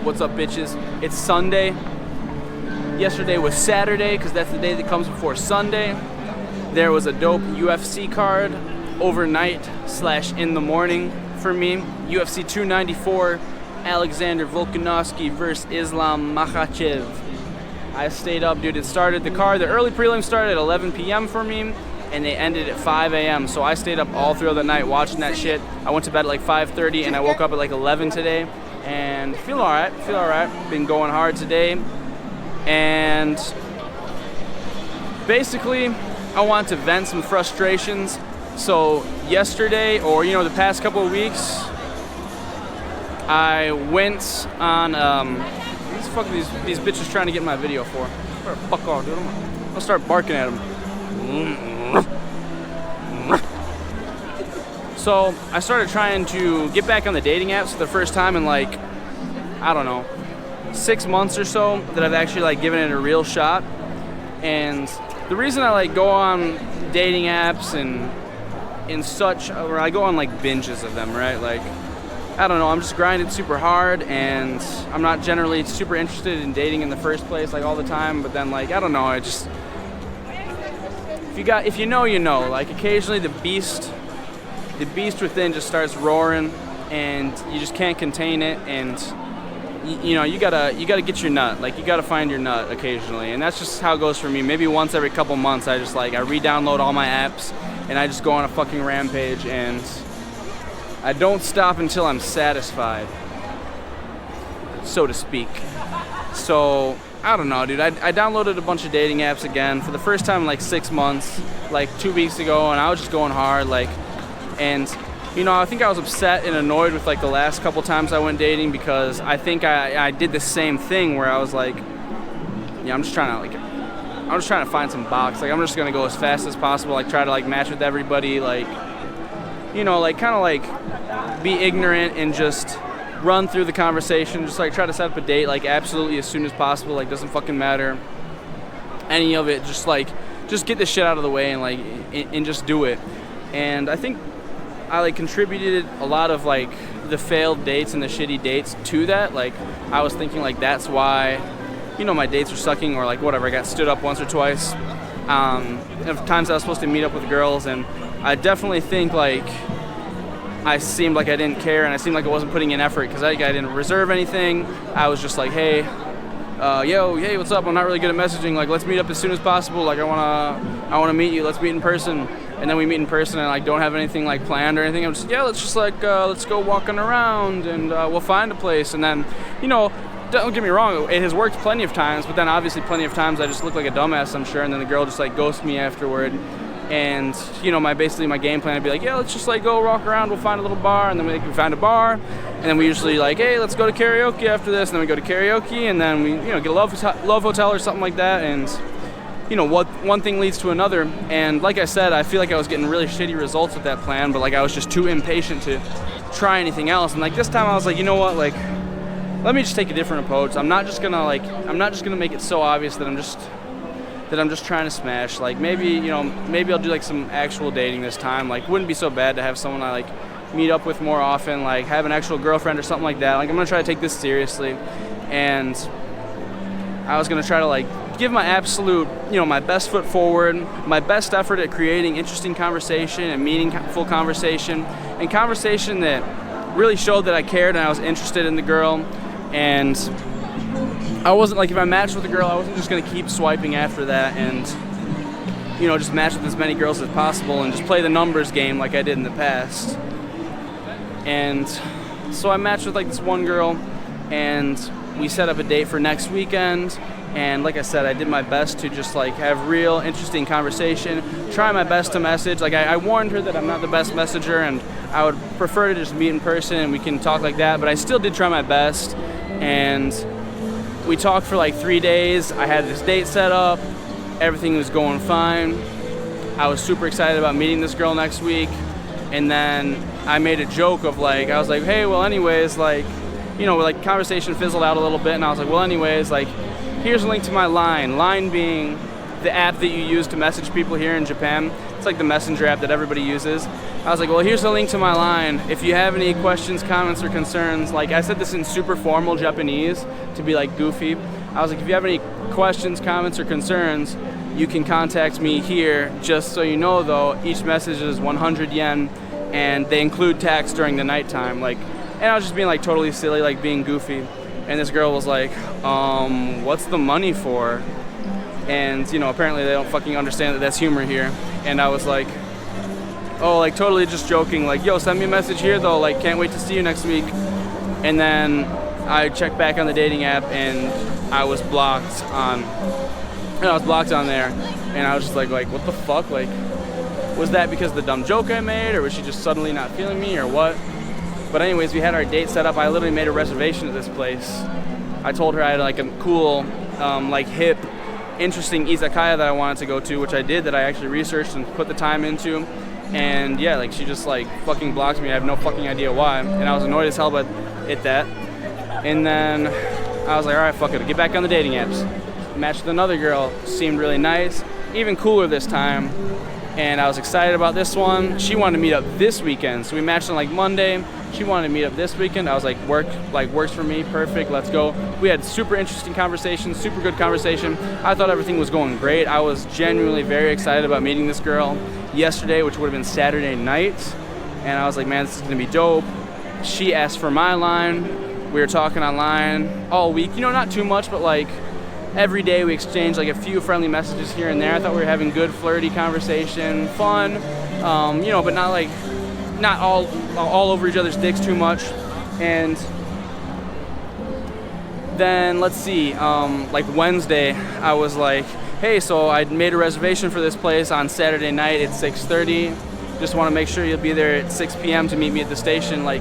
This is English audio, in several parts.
What's up, bitches? It's Sunday. Yesterday was Saturday, because that's the day that comes before Sunday. There was a dope UFC card overnight / in the morning for me. UFC 294, Alexander Volkanovski versus Islam Makhachev. I stayed up, dude. The early prelims started at 11 p.m. for me, and they ended at 5 a.m. So I stayed up all through the night watching that shit. I went to bed at like 5:30, and I woke up at like 11 today. And feel all right. Been going hard today. And basically, I want to vent some frustrations. So yesterday, or the past couple of weeks, I went on, these bitches trying to get my video for. Fuck off, dude. I'll start barking at them. So I started trying to get back on the dating apps for the first time in 6 months or so that I've actually given it a real shot. And the reason I go on dating apps and such, or I go on binges of them, right? I don't know, I'm just grinding super hard, and I'm not generally super interested in dating in the first place all the time. But then I don't know, if you know, you know. Occasionally the beast within just starts roaring, and you just can't contain it, and you gotta get your nut. You gotta find your nut occasionally, and that's just how it goes for me. Maybe once every couple months, I just I re-download all my apps, and I just go on a fucking rampage, and I don't stop until I'm satisfied, so to speak. So I don't know, dude. I downloaded a bunch of dating apps again for the first time in 6 months, 2 weeks ago, and I was just going hard, and I think I was upset and annoyed with the last couple times I went dating, because I think I did the same thing where I was I'm just trying to find some box. I'm just gonna go as fast as possible, try to match with everybody, be ignorant and just run through the conversation, just try to set up a date absolutely as soon as possible. Doesn't fucking matter any of it, just get the shit out of the way and just do it. And I think I contributed a lot of the failed dates and the shitty dates to that. I was thinking that's why my dates were sucking, or whatever. I got stood up once or twice of times I was supposed to meet up with girls, and I definitely think I seemed like I didn't care, and I seemed like I wasn't putting in effort, because I didn't reserve anything. I was just hey, hey, what's up? I'm not really good at messaging. Let's meet up as soon as possible. I wanna meet you. Let's meet in person. And then we meet in person, and don't have anything planned or anything. I'm just let's go walking around, and we'll find a place. And then don't get me wrong, it has worked plenty of times, but then obviously plenty of times I just look like a dumbass, I'm sure, and then the girl just ghosts me afterward. And my game plan would be let's just go walk around, we'll find a little bar, and then we find a bar, and then we usually hey, let's go to karaoke after this, and then we go to karaoke, and then we get a love hotel or something like that. And one thing leads to another, and like I said, I feel I was getting really shitty results with that plan, but I was just too impatient to try anything else. And this time I was you know what, let me just take a different approach. I'm not just gonna make it so obvious that I'm just trying to smash. Maybe I'll do some actual dating this time. Wouldn't be so bad to have someone I meet up with more often, have an actual girlfriend or something like that. I'm gonna try to take this seriously, and I was gonna try to give my absolute, my best foot forward, my best effort at creating interesting conversation and meaningful conversation, and conversation that really showed that I cared and I was interested in the girl. And I wasn't if I matched with a girl, I wasn't just gonna keep swiping after that and just match with as many girls as possible and just play the numbers game like I did in the past. And so I matched with this one girl, and we set up a date for next weekend. And like I said, I did my best to just have real interesting conversation, try my best to message. I warned her that I'm not the best messenger, and I would prefer to just meet in person and we can talk like that, but I still did try my best. And we talked for 3 days. I had this date set up, everything was going fine. I was super excited about meeting this girl next week, and then I made a joke of I was hey, well anyways, conversation fizzled out a little bit, and I was well anyways, here's a link to my Line being the app that you use to message people here in Japan. It's like the messenger app that everybody uses. I was like, well, here's the link to my line. If you have any questions, comments, or concerns, like I said this in super formal Japanese to be like goofy. I was like, if you have any questions, comments, or concerns, you can contact me here. Just so you know, though, each message is 100 yen, and they include tax during the nighttime. Like, and I was just being like totally silly, like being goofy. And this girl was like, what's the money for? And, you know, apparently they don't fucking understand that that's humor here. And I was like, oh, like totally just joking, like, yo, send me a message here though, like, can't wait to see you next week. And then I checked back on the dating app and I was blocked on there. And I was just like, what the fuck? Like, was that because of the dumb joke I made, or was she just suddenly not feeling me, or what? But anyways, we had our date set up. I literally made a reservation at this place. I told her I had like a cool, like hip, interesting izakaya that I wanted to go to, which I did, that I actually researched and put the time into. And yeah, like she just like fucking blocked me. I have no fucking idea why. And I was annoyed as hell at that. And then I was like, all right, fuck it. I'll get back on the dating apps. Matched with another girl, seemed really nice, even cooler this time. And I was excited about this one. She wanted to meet up this weekend, so we matched on like Monday. She wanted to meet up this weekend. I was like, works for me, perfect, let's go. We had super interesting conversations, super good conversation. I thought everything was going great. I was genuinely very excited about meeting this girl yesterday, which would have been Saturday night. And I was like, man, this is gonna be dope. She asked for my line. We were talking online all week, you know, not too much, but like every day we exchanged like a few friendly messages here and there. I thought we were having good flirty conversation, fun, you know, but not all over each other's dicks too much. And then let's see, like Wednesday, I was like, hey, so I made a reservation for this place on Saturday night at 6:30. Just want to make sure you'll be there at 6 p.m. to meet me at the station. Like,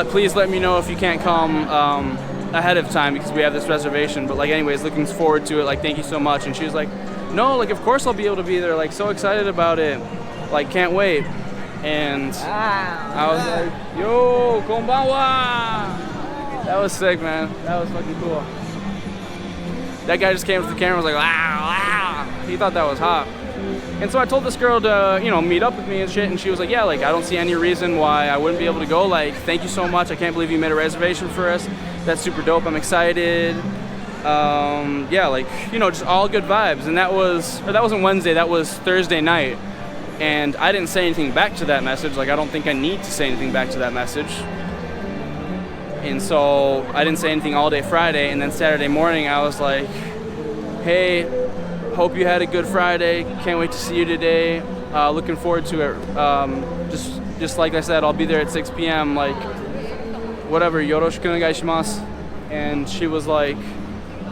please let me know if you can't come ahead of time because we have this reservation. But like, anyways, looking forward to it. Like, thank you so much. And she was like, no, like, of course I'll be able to be there. Like, so excited about it. Like, can't wait. And I was like, yo, konbanwa. That was sick, man. That was fucking cool. That guy just came up to the camera and was like, wow. He thought that was hot. And so I told this girl to, you know, meet up with me and shit, and she was like, yeah, like, I don't see any reason why I wouldn't be able to go. Like, thank you so much. I can't believe you made a reservation for us. That's super dope. I'm excited. Yeah, like, you know, just all good vibes. And that wasn't Wednesday, that was Thursday night. And I didn't say anything back to that message. Like, I don't think I need to say anything back to that message. And so I didn't say anything all day Friday. And then Saturday morning, I was like, hey, hope you had a good Friday. Can't wait to see you today. Looking forward to it. Just like I said, I'll be there at 6 p.m. Like, whatever, yoroshiku onegaishimasu. And she was like,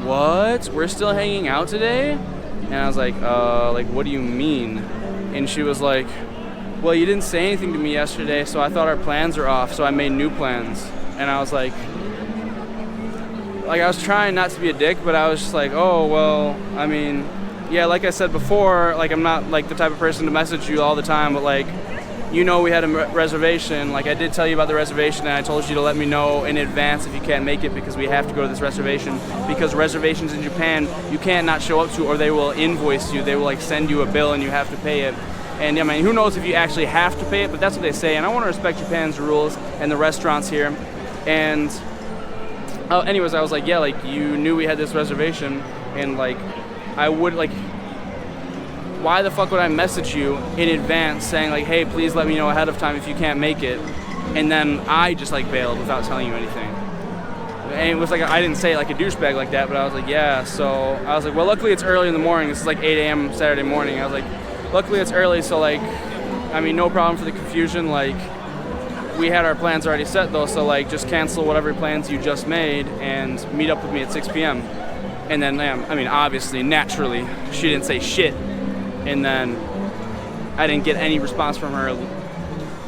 what? We're still hanging out today? And I was like, what do you mean? And she was like, well, you didn't say anything to me yesterday, so I thought our plans were off, so I made new plans. And I was like, I was trying not to be a dick, but I was just like, oh, well, I mean, yeah, like I said before, like, I'm not like the type of person to message you all the time, but like, you know, we had a reservation. Like, I did tell you about the reservation, and I told you to let me know in advance if you can't make it, because we have to go to this reservation. Because reservations in Japan, you can't not show up to, or they will invoice you. They will like send you a bill and you have to pay it. And I mean, who knows if you actually have to pay it, but that's what they say. And I want to respect Japan's rules and the restaurants here. And anyways, I was like, yeah, like, you knew we had this reservation, and like, I would like, why the fuck would I message you in advance saying like, hey, please let me know ahead of time if you can't make it, and then I just like bailed without telling you anything. And it was like, I didn't say it like a douchebag like that, but I was like, yeah. So I was like, well, luckily it's early in the morning. This is like 8 a.m. Saturday morning. I was like, luckily it's early, so like, I mean, no problem for the confusion. Like, we had our plans already set though, so like, just cancel whatever plans you just made and meet up with me at 6 p.m. And then, I mean, obviously, naturally, she didn't say shit. And then I didn't get any response from her.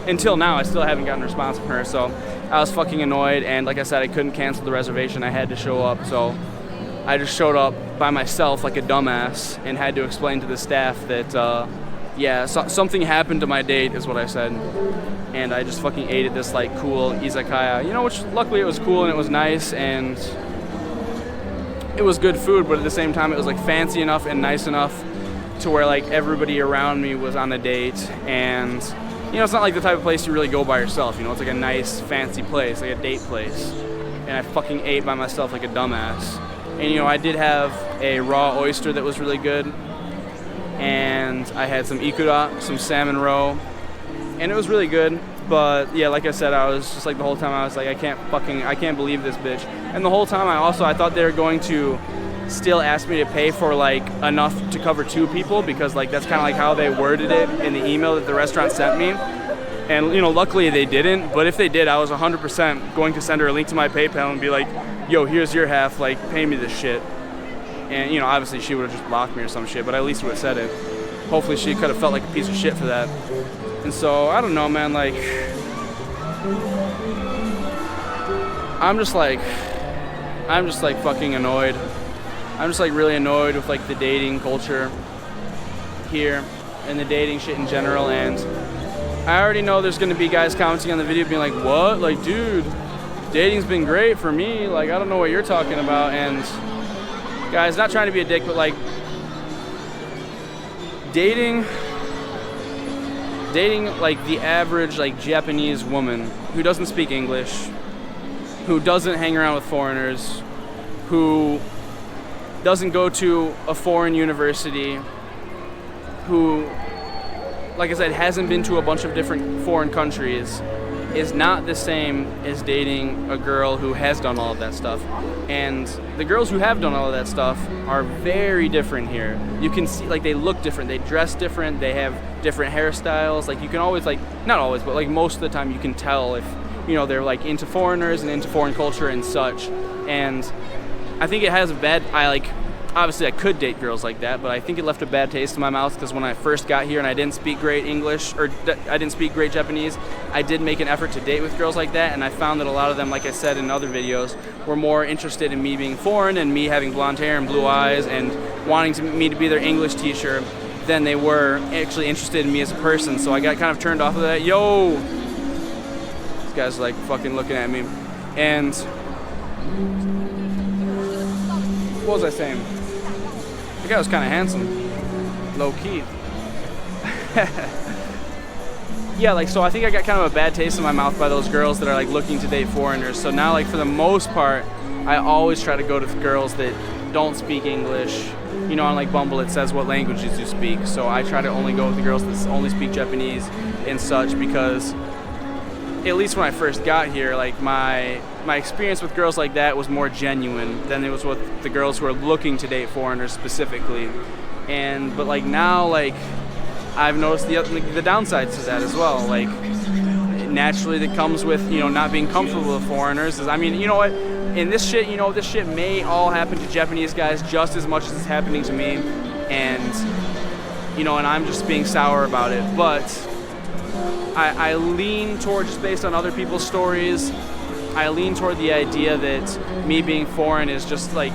Until now, I still haven't gotten a response from her. So I was fucking annoyed. And like I said, I couldn't cancel the reservation. I had to show up. So I just showed up by myself like a dumbass and had to explain to the staff that, yeah, something happened to my date is what I said. And I just fucking ate at this like cool izakaya, you know, which luckily it was cool and it was nice and it was good food, but at the same time it was like fancy enough and nice enough to where like everybody around me was on a date, and you know, it's not like the type of place you really go by yourself. You know, it's like a nice fancy place, like a date place, and I fucking ate by myself like a dumbass. And you know, I did have a raw oyster that was really good, and I had some ikura, some salmon roe, and it was really good. But yeah, like I said, I was just like the whole time I was like, I can't believe this bitch. And the whole time I thought they were going to still ask me to pay for like enough to cover 2 people, because like that's kind of like how they worded it in the email that the restaurant sent me. And you know, luckily they didn't, but if they did, I was 100% going to send her a link to my PayPal and be like, yo, here's your half, like pay me this shit. And you know, obviously she would have just blocked me or some shit, but I at least would have said it. Hopefully she could have felt like a piece of shit for that. And so I don't know, man, like I'm just like fucking annoyed. I'm just like really annoyed with like the dating culture here and the dating shit in general. And I already know there's gonna be guys commenting on the video being like, what? Like, dude, dating's been great for me. Like, I don't know what you're talking about. And guys, not trying to be a dick, but like dating like the average like Japanese woman who doesn't speak English, who doesn't hang around with foreigners, who doesn't go to a foreign university, who, like I said, hasn't been to a bunch of different foreign countries, is not the same as dating a girl who has done all of that stuff. And the girls who have done all of that stuff are very different here. You can see, like, they look different, they dress different, they have different hairstyles. Like, you can always, like, not always, but like most of the time you can tell if, you know, they're like into foreigners and into foreign culture and such. And I think it has obviously I could date girls like that, but I think it left a bad taste in my mouth, because when I first got here and I didn't speak great English, or I didn't speak great Japanese, I did make an effort to date with girls like that, and I found that a lot of them, like I said in other videos, were more interested in me being foreign and me having blonde hair and blue eyes and wanting me to be their English teacher than they were actually interested in me as a person. So I got kind of turned off of that. Yo! This guy's like fucking looking at me. And what was I saying? The guy was kind of handsome, low key. Yeah, like, so I think I got kind of a bad taste in my mouth by those girls that are like looking to date foreigners. So now, like, for the most part, I always try to go to girls that don't speak English. You know, on like Bumble, it says what languages you speak. So I try to only go with the girls that only speak Japanese and such, because at least when I first got here, like my experience with girls like that was more genuine than it was with the girls who are looking to date foreigners specifically. But like now, like I've noticed the downsides to that as well. Like naturally that comes with, you know, not being comfortable with foreigners. I mean, you know what? In this shit, you know, this shit may all happen to Japanese guys just as much as it's happening to me. And, you know, and I'm just being sour about it. But I lean toward, just based on other people's stories, I lean toward the idea that me being foreign is just like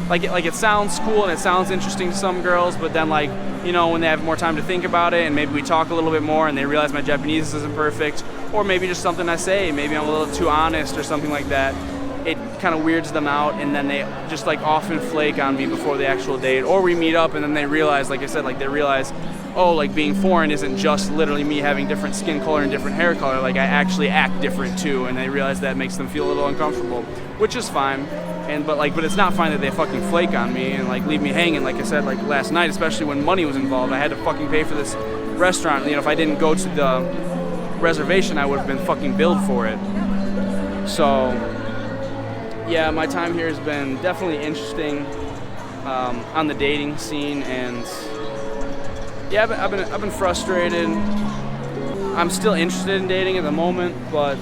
it sounds cool and it sounds interesting to some girls, but then, like, you know, when they have more time to think about it and maybe we talk a little bit more and they realize my Japanese isn't perfect, or maybe just something I say, maybe I'm a little too honest or something like that, it kind of weirds them out, and then they just like often flake on me before the actual date, or we meet up and then they realize, like I said, like they realize, oh, like being foreign isn't just literally me having different skin color and different hair color, like I actually act different too, and they realize that makes them feel a little uncomfortable, which is fine. But it's not fine that they fucking flake on me and like leave me hanging. Like I said, like last night, especially when money was involved, I had to fucking pay for this restaurant. You know, if I didn't go to the reservation, I would have been fucking billed for it. So yeah, my time here has been definitely interesting on the dating scene, and yeah, I've been frustrated. I'm still interested in dating at the moment, but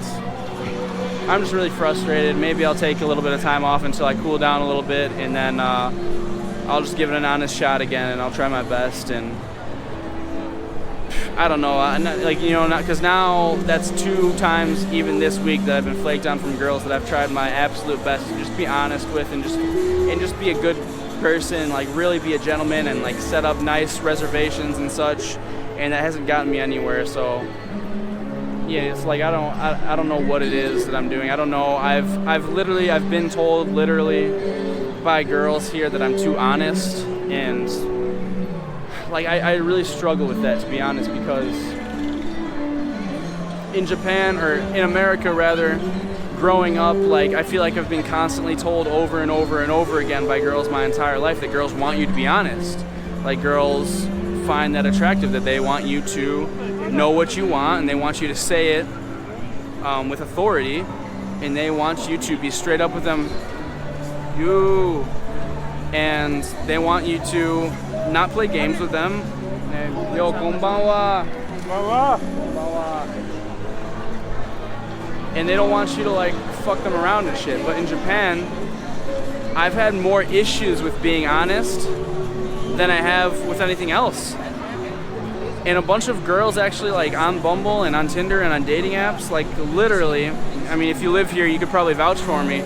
I'm just really frustrated. Maybe I'll take a little bit of time off until I cool down a little bit, and then I'll just give it an honest shot again, and I'll try my best. And I don't know, because now that's 2 times even this week that I've been flaked on from girls that I've tried my absolute best to just be honest with and just be a good person, like really be a gentleman and like set up nice reservations and such, and that hasn't gotten me anywhere. So yeah, it's like I don't know what it is that I'm doing. I don't know. I've been told literally by girls here that I'm too honest, and like I really struggle with that, to be honest, because in Japan, or in America rather, growing up, like I feel like I've been constantly told over and over and over again by girls my entire life that girls want you to be honest. Like girls find that attractive, that they want you to know what you want and they want you to say it with authority, and they want you to be straight up with them. And they want you to not play games with them. And, yo, konbanwa. And they don't want you to like fuck them around and shit. But in Japan, I've had more issues with being honest than I have with anything else. And a bunch of girls actually, like on Bumble and on Tinder and on dating apps, like literally, I mean, if you live here, you could probably vouch for me,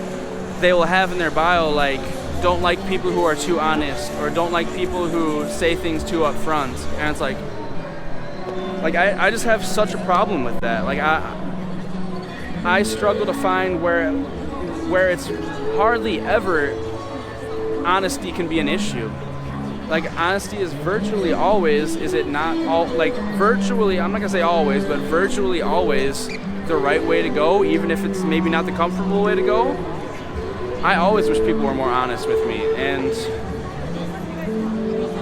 they will have in their bio like, don't like people who are too honest, or don't like people who say things too up front. And it's like I just have such a problem with that. Like I struggle to find where it's hardly ever honesty can be an issue. Like honesty is virtually always, is it not all, like virtually, I'm not gonna say always, but virtually always the right way to go, even if it's maybe not the comfortable way to go. I always wish people were more honest with me, and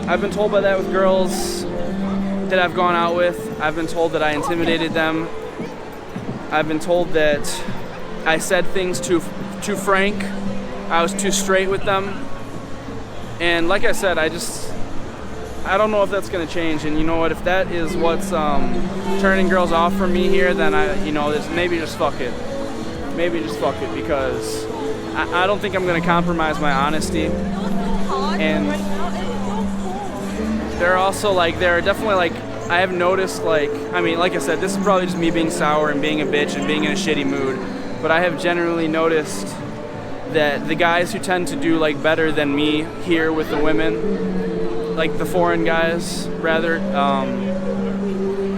I've been told by that with girls that I've gone out with. I've been told that I intimidated them. I've been told that I said things too frank. I was too straight with them. And like I said, I don't know if that's gonna change. And you know what? If that is what's turning girls off from me here, then maybe just fuck it. Maybe just fuck it, because I don't think I'm gonna compromise my honesty. And there are definitely like, I have noticed, like, I mean, like I said, this is probably just me being sour and being a bitch and being in a shitty mood, but I have generally noticed that the guys who tend to do like better than me here with the women, like the foreign guys rather,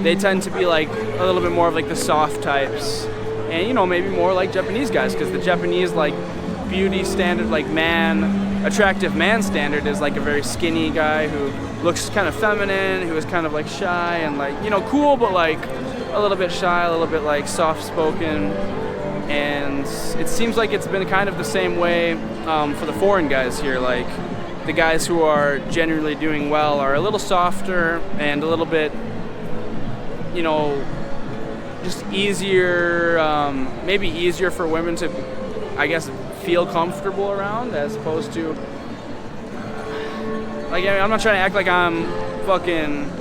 they tend to be like a little bit more of like the soft types, and maybe more like Japanese guys, because the Japanese like beauty standard, like attractive man standard, is like a very skinny guy who looks kind of feminine, who is kind of like shy and like cool, but like a little bit shy, a little bit like soft spoken. And it seems like it's been kind of the same way for the foreign guys here. Like the guys who are generally doing well are a little softer and a little bit, just easier, maybe easier for women to, I guess, feel comfortable around, as opposed to, like, I'm not trying to act like I'm fucking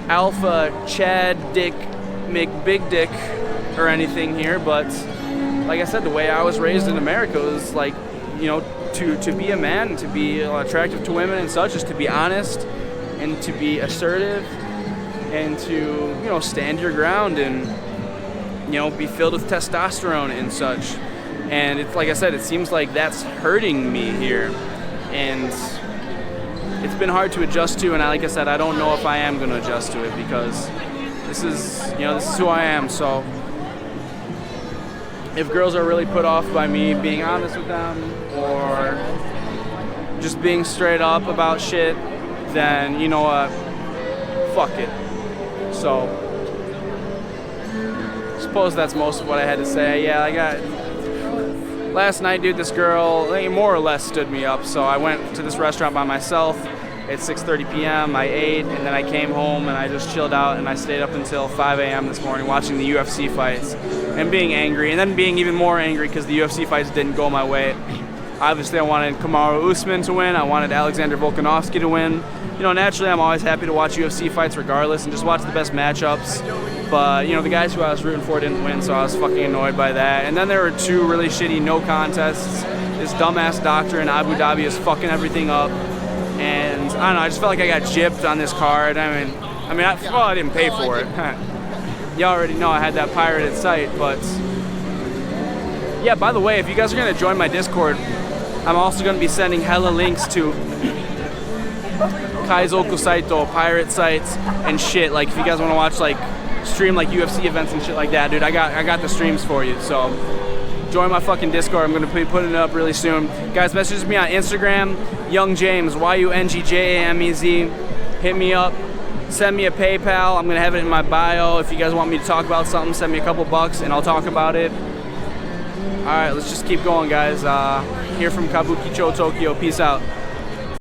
alpha Chad Dick McBig Dick or anything here, but like I said, the way I was raised in America was like, to be a man and to be attractive to women and such is to be honest and to be assertive and to, stand your ground and, be filled with testosterone and such. And it's like I said, it seems like that's hurting me here, and it's been hard to adjust to. And like I said, I don't know if I am going to adjust to it, because this is who I am. So if girls are really put off by me being honest with them or just being straight up about shit, then you know what? Fuck it. So I suppose that's most of what I had to say. Yeah, last night, dude, this girl more or less stood me up. So I went to this restaurant by myself at 6:30 p.m. I ate, and then I came home and I just chilled out, and I stayed up until 5 a.m. this morning watching the UFC fights and being angry, and then being even more angry because the UFC fights didn't go my way. Obviously, I wanted Kamaru Usman to win. I wanted Alexander Volkanovski to win. Naturally, I'm always happy to watch UFC fights regardless and just watch the best matchups. But, the guys who I was rooting for didn't win, so I was fucking annoyed by that. And then there were two really shitty no contests. This dumbass doctor in Abu Dhabi is fucking everything up. And, I don't know, I just felt like I got gypped on this card. I didn't pay for it. You already know I had that pirated site, but... Yeah, by the way, if you guys are going to join my Discord, I'm also going to be sending hella links to Kaizoku Saito, pirate sites, and shit. Like, if you guys want to watch, like, stream, like, UFC events and shit like that, dude, I got the streams for you. So, join my fucking Discord. I'm going to be putting it up really soon. Guys, message me on Instagram, yungjamez, YUNGJAMEZ. hit me up. Send me a PayPal. I'm gonna have it in my bio. If you guys want me to talk about something, send me a couple bucks and I'll talk about it. All right, let's just keep going, guys. Here from Kabukicho, Tokyo. Peace out.